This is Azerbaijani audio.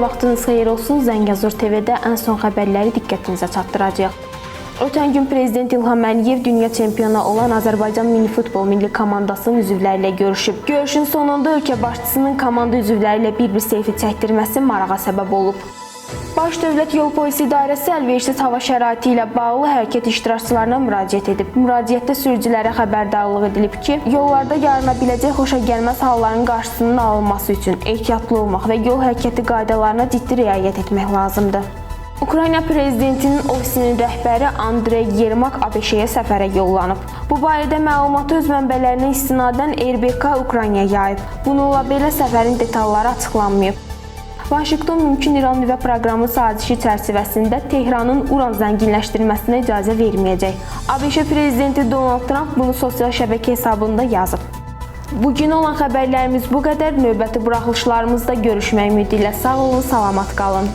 vaxtınız xeyir olsun. Zəngəzur TV-də ən son xəbərləri diqqətinizə çatdıracağıq. Ötən gün Prezident İlham Əliyev dünya çempionu olan Azərbaycan minifutbol milli komandasının üzvləri ilə görüşüb. Görüşün sonunda ölkə başçısının komanda üzvləri ilə bir-bir selfie çəkdirməsi marağa səbəb olub. Baş Dövlət Yol Polisi İdarəsi əlverişsiz hava şəraiti ilə bağlı hərəkət iştirakçılarına müraciət edib. Müraciətdə sürücülərə xəbərdarlıq edilib ki, yollarda yarana biləcək xoşagəlməz halların qarşısının alınması üçün ehtiyatlı olmaq və yol hərəkəti qaydalarına ciddi riayət etmək lazımdır. Ukrayna prezidentinin ofisinin rəhbəri Andrey Yermak ABŞ-yə səfərə yollanıb. Bu barədə məlumatı öz mənbələrinə istinadən RBK Ukraynaya yayıb. Bununla belə səfərin detalları açıqlanmayıb. Vaşinqton mümkün İran nüvə proqramı sazişi çərçivəsində Tehranın uran zənginləşdirməsinə icazə verməyəcək. ABŞ prezidenti Donald Trump bunu sosial şəbəkə hesabında yazıb. Bugün olan xəbərlərimiz bu qədər. Növbəti buraxılışlarımızda görüşmək ümidi ilə sağ olun, salamat qalın.